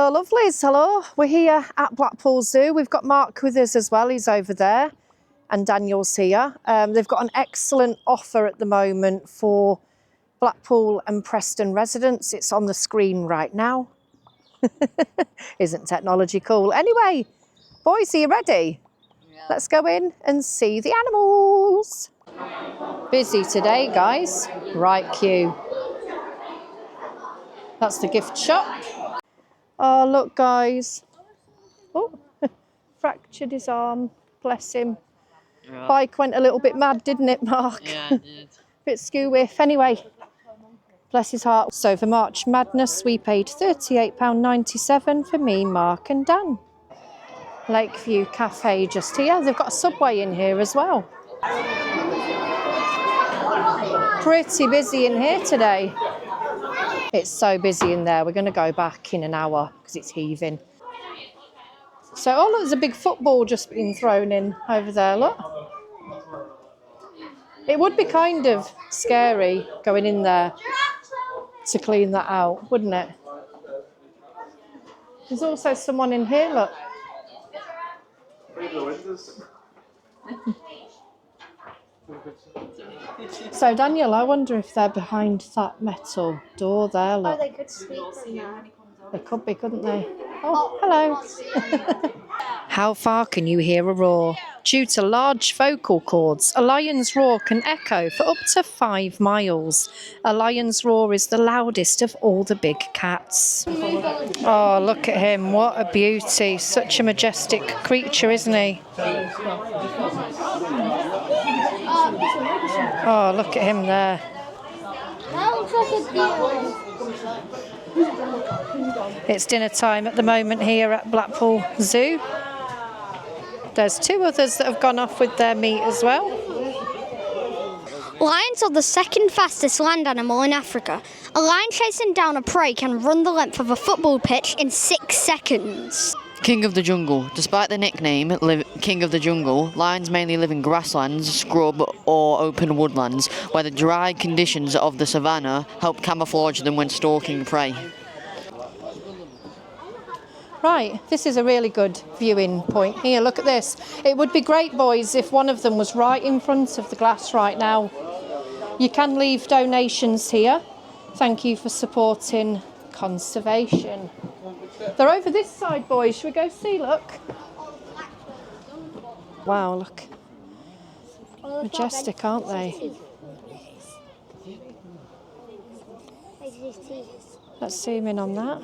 Hello lovelies, hello. We're here at Blackpool Zoo. We've got Mark with us as well, he's over there, and Daniel's here. They've got an excellent offer at the moment for Blackpool and Preston residents. It's on the screen right now. Isn't technology cool? Anyway, boys, are you ready? Yeah. Let's go in and see the animals. Busy today, guys. Right queue. That's the gift shop. Oh, look, guys. Oh, fractured his arm. Bless him. Yeah. Bike went a little bit mad, didn't it, Mark? Yeah, it did. Bit skew-whiff. Anyway, bless his heart. So for March Madness, we paid £38.97 for me, Mark and Dan. Lakeview Cafe just here. They've got a Subway in here as well. Pretty busy in here today. It's so busy in there. We're going to go back in an hour because it's heaving. So, oh look, there's a big football just being thrown in over there, look. It would be kind of scary going in there to clean that out, wouldn't it? There's also someone in here, look. So Daniel, I wonder if they're behind that metal door there, look. Oh, they could sleep in there. They could be, couldn't they? Oh, hello. How far can you hear a roar? Due to large vocal cords, a lion's roar can echo for up to 5 miles. A lion's roar is the loudest of all the big cats. Oh, look at him. What a beauty. Such a majestic creature, isn't he? Oh, look at him there. That looks like a deer. It's dinner time at the moment here at Blackpool Zoo. There's 2 others that have gone off with their meat as well. Lions are the second fastest land animal in Africa. A lion chasing down a prey can run the length of a football pitch in 6 seconds. King of the jungle. Despite the nickname, King of the Jungle, lions mainly live in grasslands, scrub or open woodlands, where the dry conditions of the savannah help camouflage them when stalking prey. Right, this is a really good viewing point. Here, look at this. It would be great, boys, if one of them was right in front of the glass right now. You can leave donations here. Thank you for supporting conservation. They're over this side, boys. Should we go see, look? Wow, look. Majestic, aren't they? Let's zoom in on that.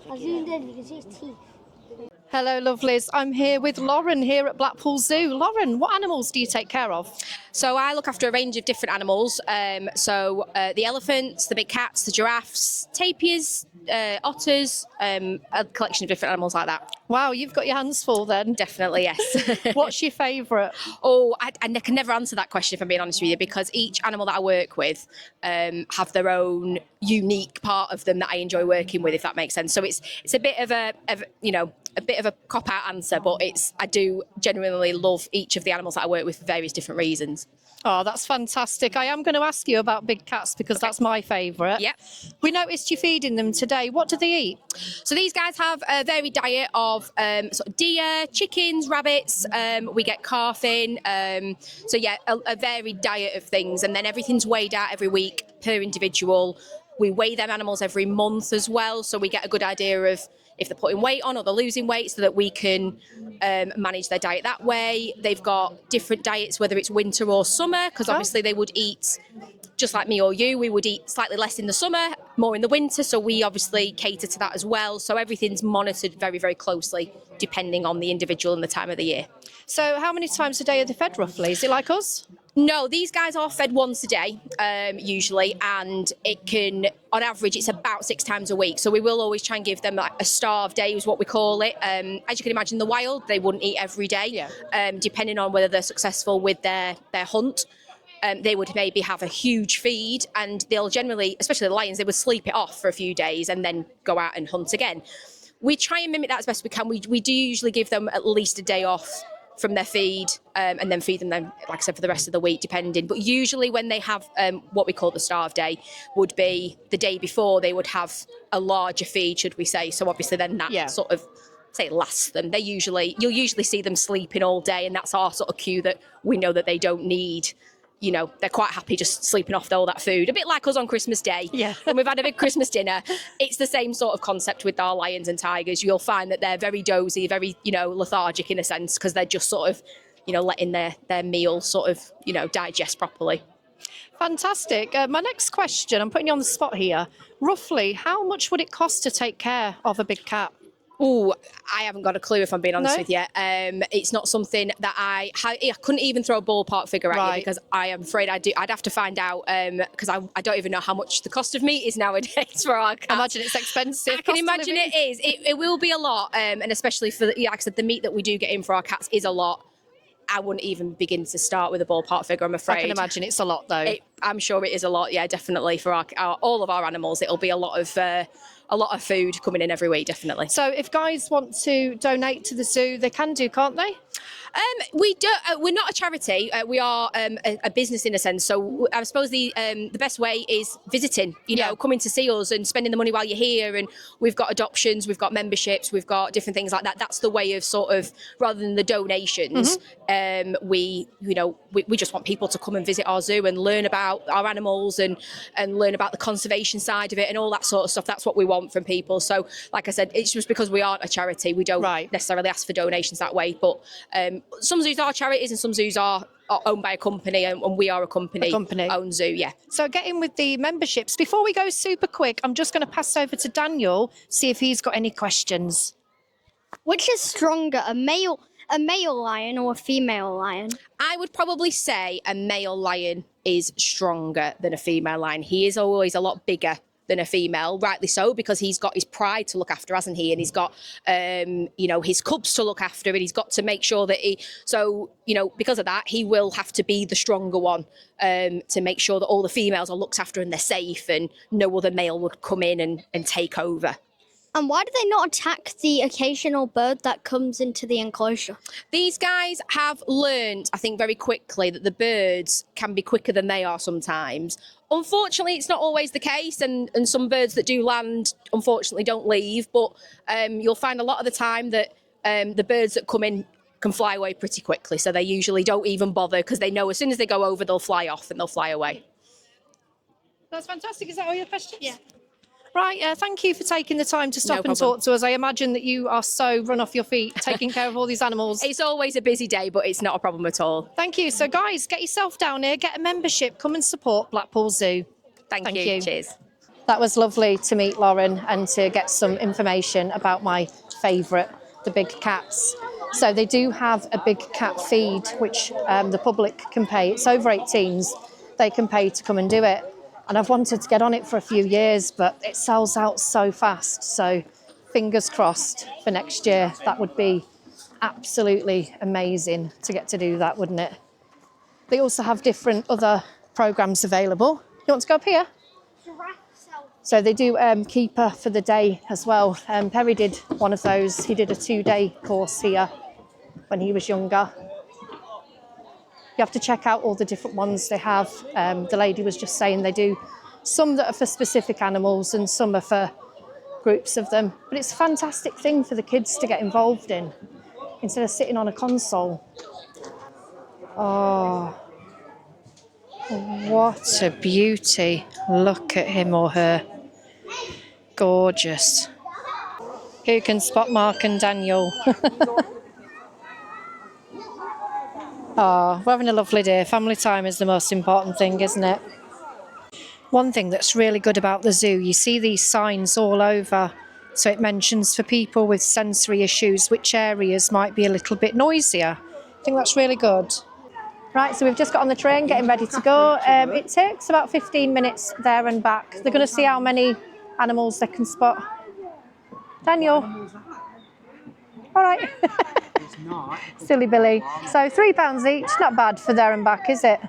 I zoomed in, you can see his teeth. Hello, lovelies. I'm here with Lauren here at Blackpool Zoo. Lauren, what animals do you take care of? So I look after a range of different animals. The elephants, the big cats, the giraffes, tapirs, otters, a collection of different animals like that. Wow, you've got your hands full then. Definitely, yes. What's your favourite? Oh, I can never answer that question if I'm being honest with you, because each animal that I work with have their own unique part of them that I enjoy working with, if that makes sense. So it's a bit of a bit of a cop-out answer, but I do genuinely love each of the animals that I work with for various different reasons. Oh, that's fantastic. I am going to ask you about big cats because that's my favourite. Yep. We noticed you feeding them today. What do they eat? So these guys have a varied diet of sort of deer, chickens, rabbits. We get calf in. So yeah, a varied diet of things. And then everything's weighed out every week per individual. We weigh them animals every month as well. So we get a good idea of if they're putting weight on or they're losing weight, so that we can manage their diet that way. They've got different diets, whether it's winter or summer, because obviously they would eat, just like me or you, we would eat slightly less in the summer, more in the winter, so we obviously cater to that as well. So everything's monitored very, very closely, depending on the individual and the time of the year. So how many times a day are they fed roughly? Is it like us? No, these guys are fed once a day, usually, and it can, on average, it's about 6 times a week. So we will always try and give them like a starve day, is what we call it. As you can imagine, in the wild, they wouldn't eat every day, depending on whether they're successful with their hunt. They would maybe have a huge feed, and they'll generally, especially the lions, they would sleep it off for a few days and then go out and hunt again. We try and mimic that as best we can. We do usually give them at least a day off from their feed, and then feed them then, like I said, for the rest of the week, depending. But usually when they have what we call the starve day, would be the day before they would have a larger feed, should we say. So obviously then that sort of, say, lasts them. You'll usually see them sleeping all day, and that's our sort of cue that we know that they don't need, you know, they're quite happy just sleeping off all that food. A bit like us on Christmas Day. Yeah. When we've had a big Christmas dinner, it's the same sort of concept with our lions and tigers. You'll find that they're very dozy, very, you know, lethargic in a sense, because they're just sort of, you know, letting their meal sort of, you know, digest properly. Fantastic. My next question, I'm putting you on the spot here. Roughly, how much would it cost to take care of a big cat? Oh, I haven't got a clue, if I'm being honest with you. It's not something that I couldn't even throw a ballpark figure at you, because I am afraid I'd have to find out, because I don't even know how much the cost of meat is nowadays for our cats. I imagine it's expensive. I can imagine it is. It will be a lot, and especially for, like I said, the meat that we do get in for our cats is a lot. I wouldn't even begin to start with a ballpark figure, I'm afraid. I can imagine it's a lot, though. I'm sure it is a lot, yeah, definitely. For all of our animals, it'll be a lot of food coming in every week, definitely. So if guys want to donate to the zoo, they can do, can't they? We do. We're not a charity. We are a business in a sense. So I suppose the best way is visiting. You know, coming to see us and spending the money while you're here. And we've got adoptions, we've got memberships, we've got different things like that. That's the way of sort of, rather than the donations. We just want people to come and visit our zoo and learn about our animals and learn about the conservation side of it and all that sort of stuff. That's what we want from people. So, like I said, it's just because we aren't a charity, we don't necessarily ask for donations that way. But some zoos are charities and some zoos are owned by a company, and we are a company-owned zoo, yeah. So get in with the memberships. Before we go super quick, I'm just going to pass over to Daniel, see if he's got any questions. Which is stronger, a male lion or a female lion? I would probably say a male lion is stronger than a female lion. He is always a lot bigger than a female, rightly so, because he's got his pride to look after, hasn't he? And he's got, his cubs to look after, and he's got to make sure that because of that, he will have to be the stronger one, to make sure that all the females are looked after and they're safe and no other male would come in and take over. And why do they not attack the occasional bird that comes into the enclosure? These guys have learned, I think, very quickly that the birds can be quicker than they are sometimes. Unfortunately, it's not always the case, and some birds that do land, unfortunately, don't leave. But you'll find a lot of the time that the birds that come in can fly away pretty quickly. So they usually don't even bother, because they know as soon as they go over, they'll fly off and they'll fly away. That's fantastic. Is that all your questions? Yeah. Right, thank you for taking the time to stop and talk to us. I imagine that you are so run off your feet taking care of all these animals. It's always a busy day, but it's not a problem at all. Thank you. So guys, get yourself down here, get a membership, come and support Blackpool Zoo. Thank you. Cheers. That was lovely to meet Lauren and to get some information about my favourite, the big cats. So they do have a big cat feed, which the public can pay. It's over 18s. They can pay to come and do it. And I've wanted to get on it for a few years, but it sells out so fast. So fingers crossed for next year. That would be absolutely amazing to get to do that, wouldn't it? They also have different other programmes available. You want to go up here? So they do keeper for the day as well. Perry did one of those. He did a 2-day course here when he was younger. You have to check out all the different ones they have. The lady was just saying they do some that are for specific animals and some are for groups of them. But it's a fantastic thing for the kids to get involved in instead of sitting on a console. Oh, what a beauty. Look at him or her. Gorgeous. Who can spot Mark and Daniel? Oh, we're having a lovely day. Family time is the most important thing, isn't it? One thing that's really good about the zoo, you see these signs all over. So it mentions for people with sensory issues which areas might be a little bit noisier. I think that's really good. Right, so we've just got on the train, getting ready to go. It takes about 15 minutes there and back. They're going to see how many animals they can spot. Daniel. All right. Silly Billy. So £3 each, not bad for there and back, is it?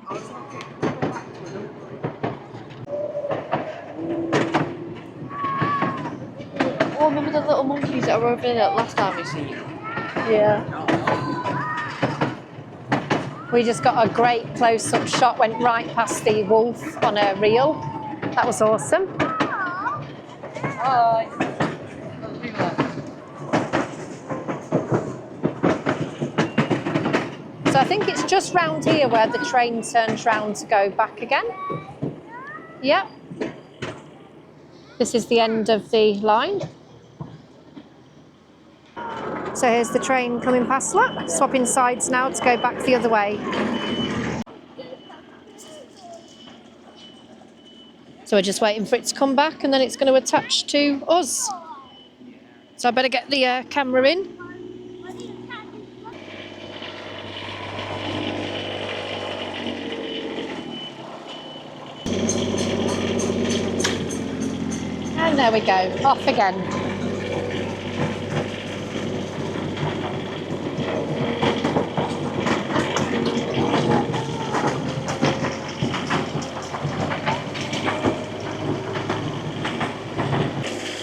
Oh, remember the little monkeys that were over there last time we seen? Yeah. We just got a great close-up shot, went right past the wolf on a reel. That was awesome. Hi. So I think it's just round here where the train turns round to go back again. Yep. This is the end of the line. So here's the train coming past. Look, swapping sides now to go back the other way. So we're just waiting for it to come back and then it's going to attach to us. So I better get the camera in. And there we go, off again.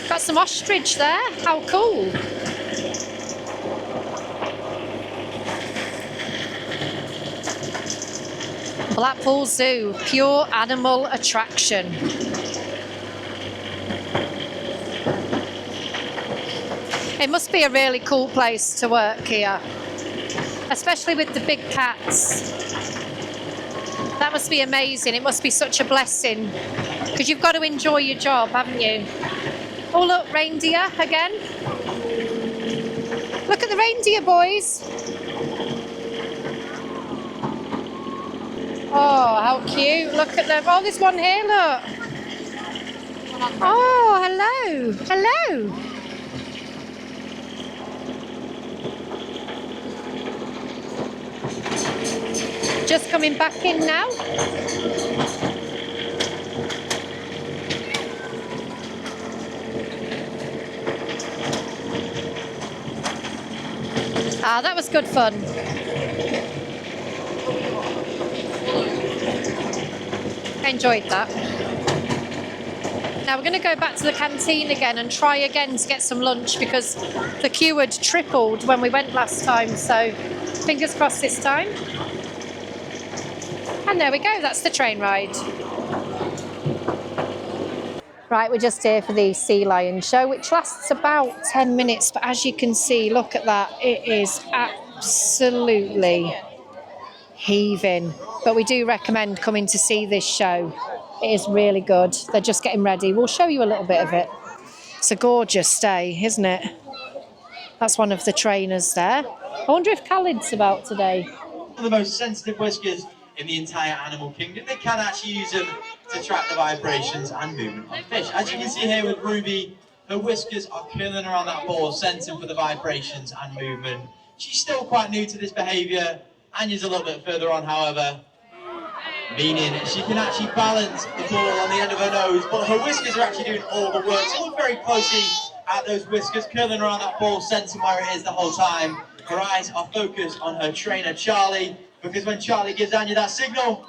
Got some ostrich there, how cool. Blackpool Zoo, pure animal attraction. It must be a really cool place to work here, especially with the big cats. That must be amazing. It must be such a blessing because you've got to enjoy your job, haven't you? Oh look, reindeer again. Look at the reindeer, boys. Oh, how cute. Look at them. Oh, there's one here, look. Oh, hello. Hello. Just coming back in now. Ah, that was good fun. I enjoyed that. Now we're going to go back to the canteen again and try again to get some lunch because the queue had tripled when we went last time, so fingers crossed this time. And there we go, that's the train ride. Right, we're just here for the sea lion show, which lasts about 10 minutes, but as you can see, look at that, it is absolutely heaving. But we do recommend coming to see this show. It is really good. They're just getting ready. We'll show you a little bit of it. It's a gorgeous day, isn't it? That's one of the trainers there. I wonder if Khalid's about today. One of the most sensitive whiskers in the entire animal kingdom. They can actually use them to track the vibrations and movement of fish. As you can see here with Ruby, her whiskers are curling around that ball, sensing for the vibrations and movement. She's still quite new to this behaviour. Anya's a little bit further on, however, meaning she can actually balance the ball on the end of her nose, but her whiskers are actually doing all the work. So look very closely at those whiskers, curling around that ball, sensing where it is the whole time. Her eyes are focused on her trainer, Charlie, because when Charlie gives Anya that signal,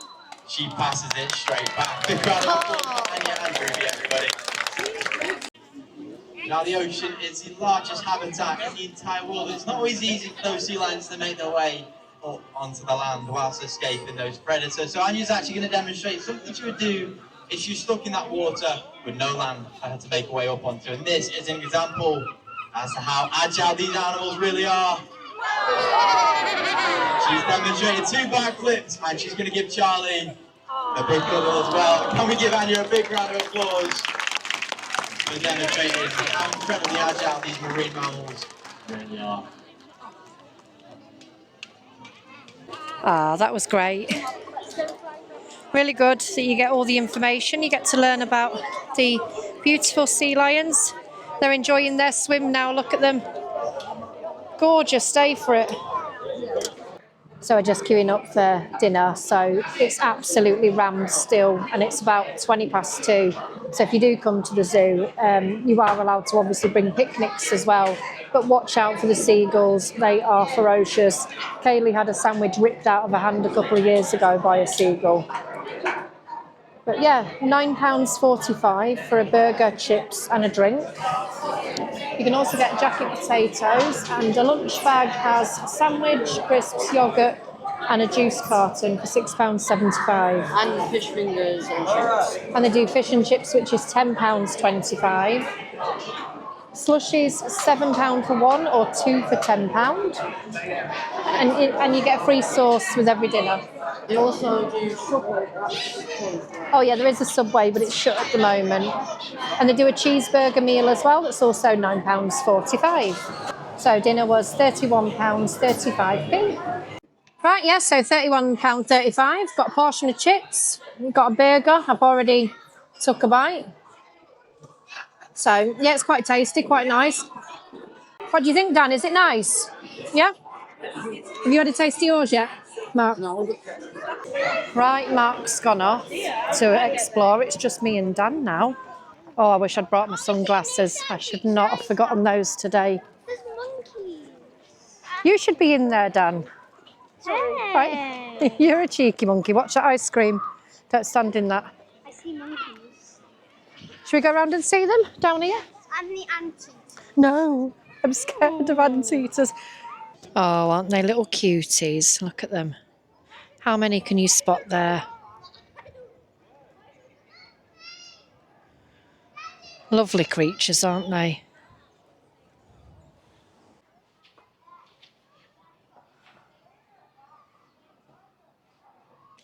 she passes it straight back. Big round of applause for Anya and Ruby, everybody. Now the ocean is the largest habitat in the entire world. It's not always easy for those sea lions to make their way up onto the land whilst escaping those predators. So Anya's actually going to demonstrate something she would do if she's stuck in that water with no land for her to make her way up onto. And this is an example as to how agile these animals really are. She's demonstrated 2 backflips and she's going to give Charlie a big cuddle as well. Can we give Anya a big round of applause for demonstrating how incredibly agile these marine mammals really are. Ah, that was great. Really good that you get all the information. You get to learn about the beautiful sea lions. They're enjoying their swim now. Look at them. Gorgeous day for it. So we're just queuing up for dinner. So it's absolutely rammed still, and it's about 2:20. So if you do come to the zoo, you are allowed to obviously bring picnics as well. But watch out for the seagulls. They are ferocious. Kaylee had a sandwich ripped out of her hand a couple of years ago by a seagull. But yeah, £9.45 for a burger, chips and a drink. You can also get jacket potatoes, and a lunch bag has sandwich, crisps, yoghurt and a juice carton for £6.75. And fish fingers and chips. And they do fish and chips, which is £10.25. Slushies, £7 for one or two for £10. And you get a free sauce with every dinner. They also do Subway. Oh yeah, there is a Subway, but it's shut at the moment. And they do a cheeseburger meal as well, that's also £9.45. So dinner was £31.35p. Right, yeah, so £31.35. Got a portion of chips. Got a burger. I've already took a bite. So, yeah, it's quite tasty, quite nice. What do you think, Dan? Is it nice? Yeah? Have you had a taste of yours yet, Mark? No. Right, Mark's gone off to explore. It's just me and Dan now. Oh, I wish I'd brought my sunglasses. I should not have forgotten those today. There's monkeys. You should be in there, Dan. Hey. Right? You're a cheeky monkey. Watch that ice cream. Don't stand in that. I see monkeys. Should we go around and see them down here? And the anteater. No, I'm scared of anteaters. Oh, aren't they little cuties? Look at them. How many can you spot there? Lovely creatures, aren't they?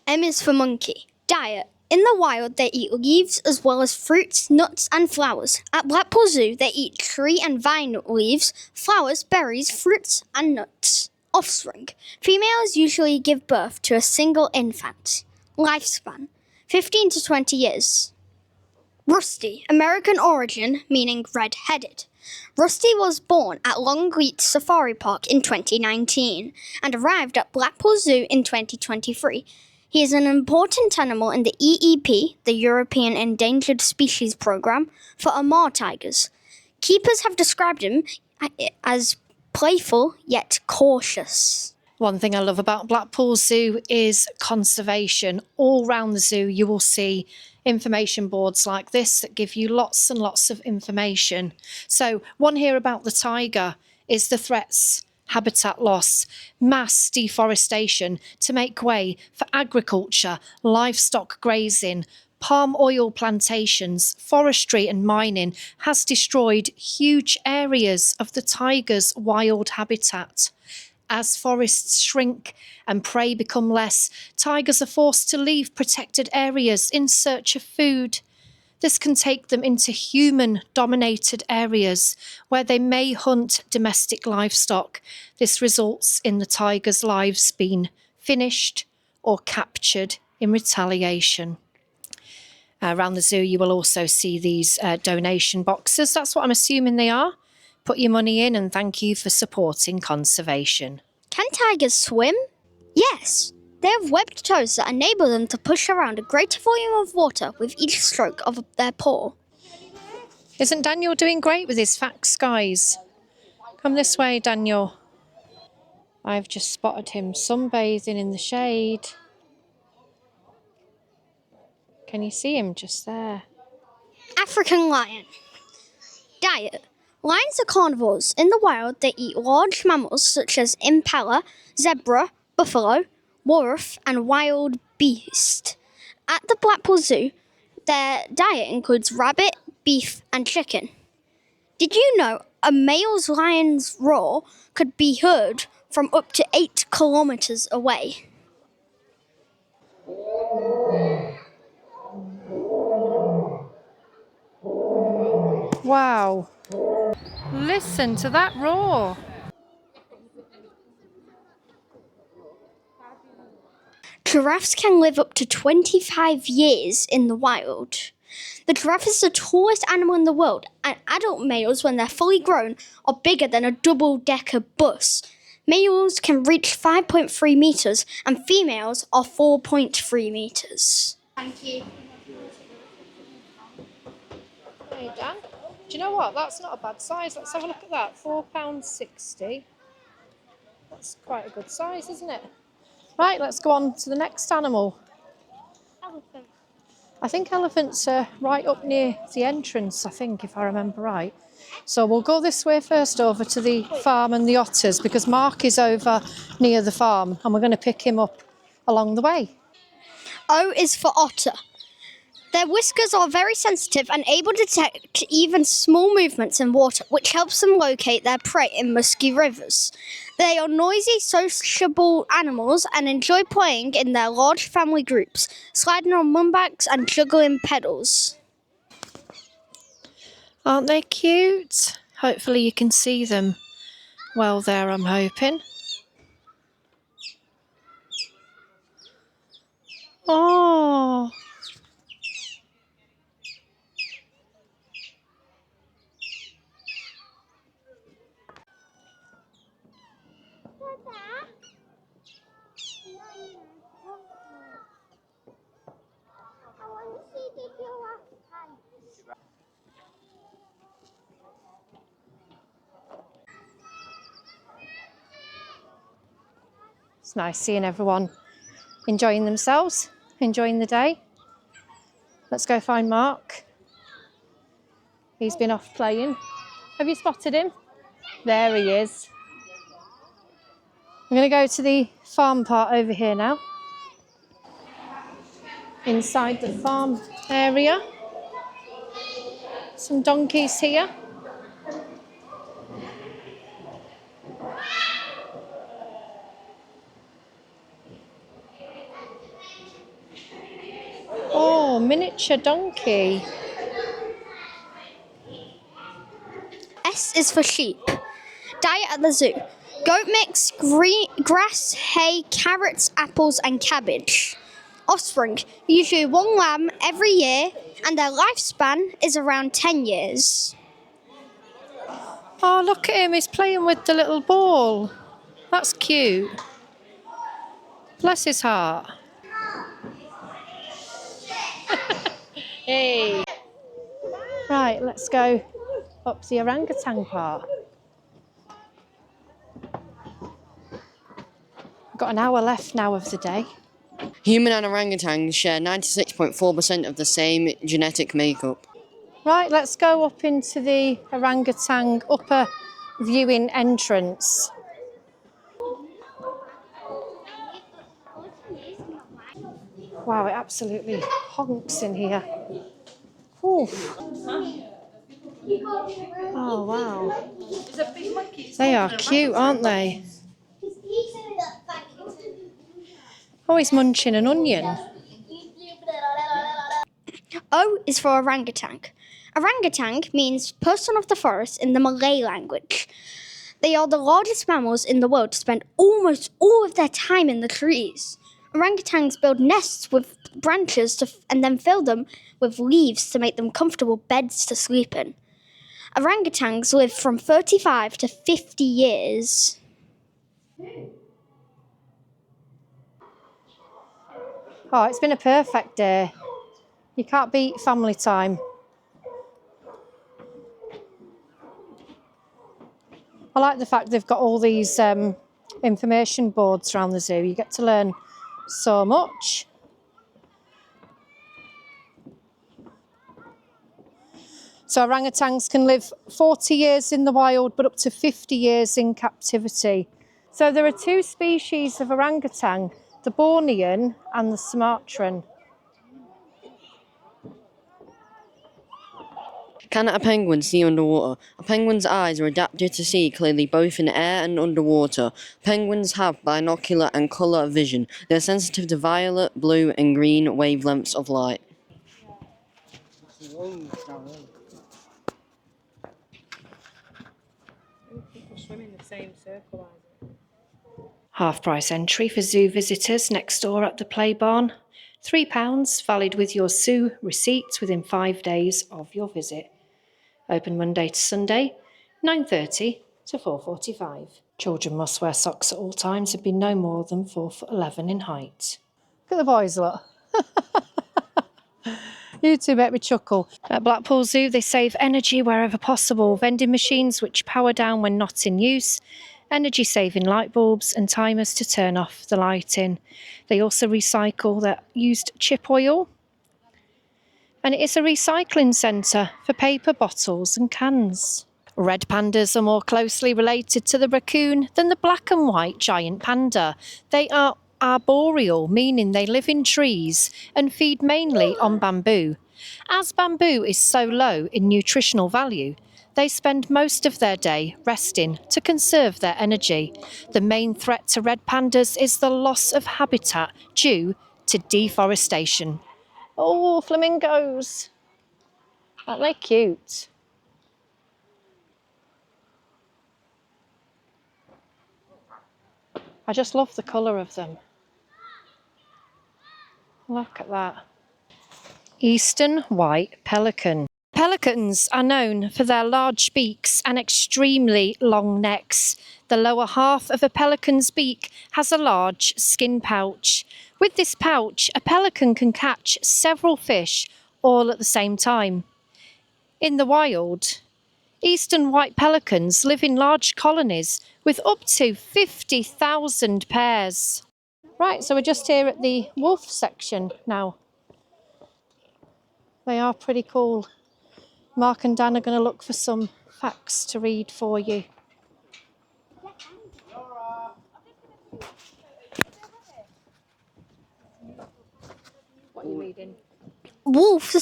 M is for monkey. Diet. In the wild, they eat leaves as well as fruits, nuts, and flowers. At Blackpool Zoo, they eat tree and vine leaves, flowers, berries, fruits, and nuts. Offspring. Females usually give birth to a single infant. Lifespan. 15 to 20 years. Rusty. American origin, meaning red-headed. Rusty was born at Longleat Safari Park in 2019 and arrived at Blackpool Zoo in 2023. He is an important animal in the EEP, the European Endangered Species Programme, for Amur tigers. Keepers have described him as playful yet cautious. One thing I love about Blackpool Zoo is conservation. All round the zoo you will see information boards like this that give you lots and lots of information. So one here about the tiger is the threats, habitat loss, mass deforestation to make way for agriculture, livestock grazing, palm oil plantations, forestry and mining has destroyed huge areas of the tiger's wild habitat. As forests shrink and prey become less, tigers are forced to leave protected areas in search of food. This can take them into human-dominated areas where they may hunt domestic livestock. This results in the tigers' lives being finished or captured in retaliation. Around the zoo, you will also see these donation boxes. That's what I'm assuming they are. Put your money in and thank you for supporting conservation. Can tigers swim? Yes. They have webbed toes that enable them to push around a greater volume of water with each stroke of their paw. Isn't Daniel doing great with his facts, guys? Come this way, Daniel. I've just spotted him sunbathing in the shade. Can you see him just there? African lion. Diet. Lions are carnivores. In the wild, they eat large mammals such as impala, zebra, buffalo, wolf, and wild beast. At the Blackpool Zoo, their diet includes rabbit, beef, and chicken. Did you know a male lion's roar could be heard from up to 8 kilometers away? Wow. Listen to that roar. Giraffes can live up to 25 years in the wild. The giraffe is the tallest animal in the world, and adult males, when they're fully grown, are bigger than a double-decker bus. Males can reach 5.3 meters, and females are 4.3 meters. Thank you. Hey, Dan. Do you know what? That's not a bad size. Let's have a look at that. £4.60. That's quite a good size, isn't it? Right, let's go on to the next animal. Elephant. I think elephants are right up near the entrance, I think, if I remember right. So we'll go this way first over to the farm and the otters because Mark is over near the farm and we're going to pick him up along the way. O is for otter. Their whiskers are very sensitive and able to detect even small movements in water, which helps them locate their prey in musky rivers. They are noisy, sociable animals and enjoy playing in their large family groups, sliding on mudbanks and juggling pedals. Aren't they cute? Hopefully you can see them well there, I'm hoping. Oh, it's nice seeing everyone enjoying themselves, enjoying the day. Let's go find Mark. He's been off playing. Have you spotted him? There he is. I'm going to go to the farm part over here now. Inside the farm area. Some donkeys here. Oh, miniature donkey. S is for sheep. Diet at the zoo. Goat mix, grass, hay, carrots, apples and cabbage. Offspring. Usually one lamb every year and their lifespan is around 10 years. Oh, look at him. He's playing with the little ball. That's cute. Bless his heart. Hey. Right, let's go up the orangutan part. I've got an hour left now of the day. Human and orangutans share 96.4% of the same genetic makeup. Right, let's go up into the orangutan upper viewing entrance. Wow, it absolutely honks in here. Ooh. Oh, wow. They are cute, aren't they? Oh, he's munching an onion. O is for orangutan. Orangutan means person of the forest in the Malay language. They are the largest mammals in the world to spend almost all of their time in the trees. Orangutans build nests with branches and then fill them with leaves to make them comfortable beds to sleep in. Orangutans live from 35 to 50 years. Oh, it's been a perfect day. You can't beat family time. I like the fact they've got all these information boards around the zoo. You get to learn so much. So orangutans can live 40 years in the wild, but up to 50 years in captivity. So there are two species of orangutan, the Bornean and the Sumatran. Can a penguin see underwater? A penguin's eyes are adapted to see clearly both in air and underwater. Penguins have binocular and colour vision. They're sensitive to violet, blue and green wavelengths of light. Half price entry for zoo visitors next door at the play barn. £3, valid with your zoo receipts within 5 days of your visit. Open Monday to Sunday, 9:30 to 4:45. Children must wear socks at all times and be no more than 4'11" in height. Look at the boys, look. You two make me chuckle. At Blackpool Zoo, they save energy wherever possible. Vending machines which power down when not in use, energy-saving light bulbs and timers to turn off the lighting. They also recycle their used chip oil. And it is a recycling centre for paper bottles and cans. Red pandas are more closely related to the raccoon than the black and white giant panda. They are arboreal, meaning they live in trees and feed mainly on bamboo. As bamboo is so low in nutritional value, they spend most of their day resting to conserve their energy. The main threat to red pandas is the loss of habitat due to deforestation. Oh, flamingos! Aren't they cute? I just love the colour of them. Look at that. Eastern white pelican. Pelicans are known for their large beaks and extremely long necks. The lower half of a pelican's beak has a large skin pouch. With this pouch, a pelican can catch several fish all at the same time. In the wild, eastern white pelicans live in large colonies with up to 50,000 pairs. Right, so we're just here at the wolf section now. They are pretty cool. Mark and Dan are going to look for some facts to read for you. What are you reading? Wolf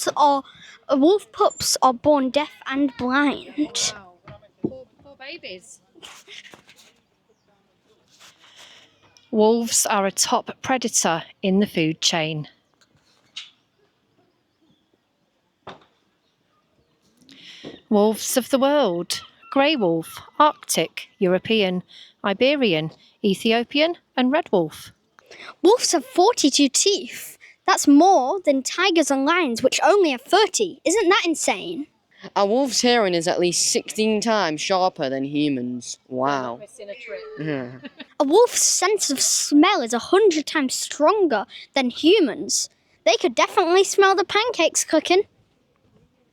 pups are born deaf and blind. Wow, poor babies. Wolves are a top predator in the food chain. Wolves of the world: grey wolf, Arctic, European, Iberian, Ethiopian and red wolf. Wolves have 42 teeth. That's more than tigers and lions, which only have 30. Isn't that insane? A wolf's hearing is at least 16 times sharper than humans. Wow. A wolf's sense of smell is 100 times stronger than humans. They could definitely smell the pancakes cooking.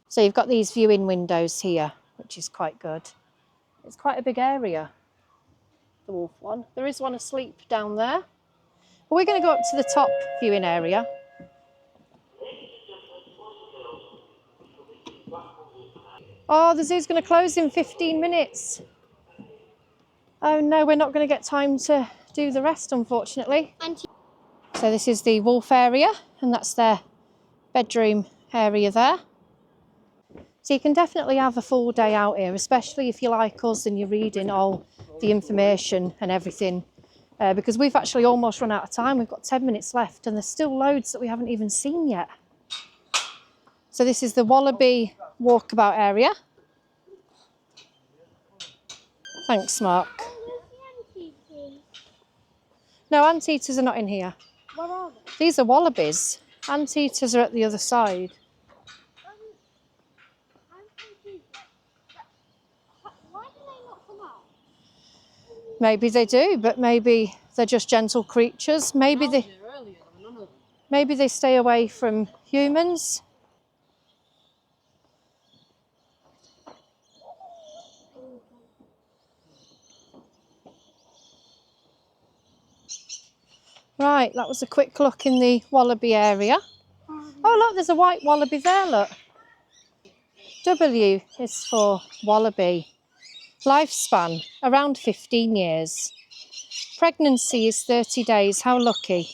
So you've got these viewing windows here, which is quite good. It's quite a big area, the wolf one. There is one asleep down there. But we're going to go up to the top viewing area. Oh, the zoo's going to close in 15 minutes. Oh no, we're not going to get time to do the rest, unfortunately. So this is the wolf area, and that's their bedroom area there. So you can definitely have a full day out here, especially if you like us and you're reading all the information and everything, because we've actually almost run out of time. We've got 10 minutes left and there's still loads that we haven't even seen yet. So this is the Wallaby walkabout area. Thanks, Mark. No, anteaters are not in here. What are they? These are wallabies. Anteaters are at the other side. Why do they not come out? Maybe they do, but maybe they're just gentle creatures. Maybe they stay away from humans. Right, that was a quick look in the wallaby area. Oh look, there's a white wallaby there, look. W is for wallaby. Lifespan, around 15 years. Pregnancy is 30 days, how lucky.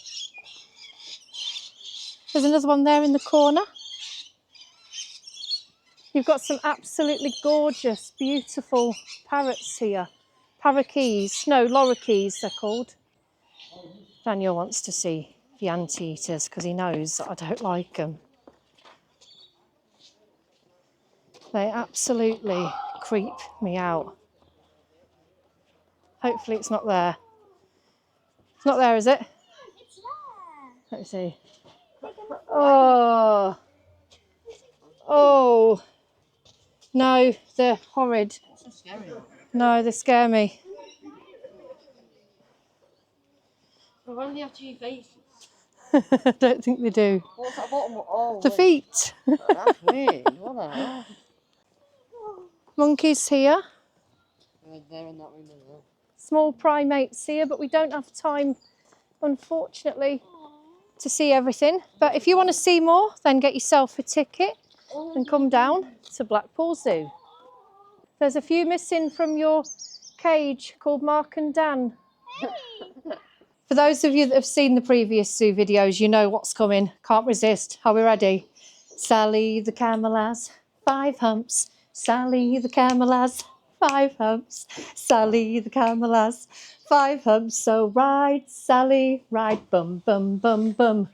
There's another one there in the corner. You've got some absolutely gorgeous, beautiful parrots here. Parakeets, no, lorikeets they're called. Daniel wants to see the anteaters because he knows that I don't like them. They absolutely creep me out. Hopefully it's not there. It's not there, is it? It's there. Let me see. Oh. Oh. No, they're horrid. So scary. No, they scare me. Why do they have two faces? I don't think they do. What's at the bottom? Oh, The feet. That's weird. What the hell? Monkeys here. They're in that room as well. Small primates here, but we don't have time, unfortunately, to see everything. But if you want to see more, then get yourself a ticket and come down to Blackpool Zoo. There's a few missing from your cage called Mark and Dan. For those of you that have seen the previous zoo videos, you know what's coming. Can't resist. Are we ready? Sally the camel has 5 humps. Sally the camel has 5 humps. Sally the camel has 5 humps. So ride, Sally, ride, bum, bum, bum, bum.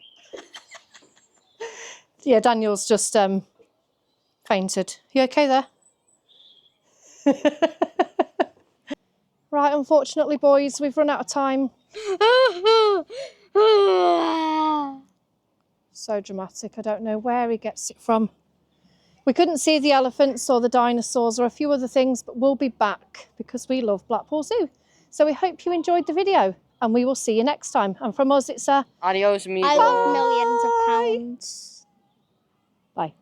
Yeah, Daniel's just fainted. You okay there? Right, unfortunately, boys, we've run out of time. So dramatic. I don't know where he gets it from. We couldn't see the elephants or the dinosaurs or a few other things, but we'll be back because we love Blackpool Zoo. So we hope you enjoyed the video and we will see you next time. And from us, it's a Adios, amigos. I love millions of pounds. bye.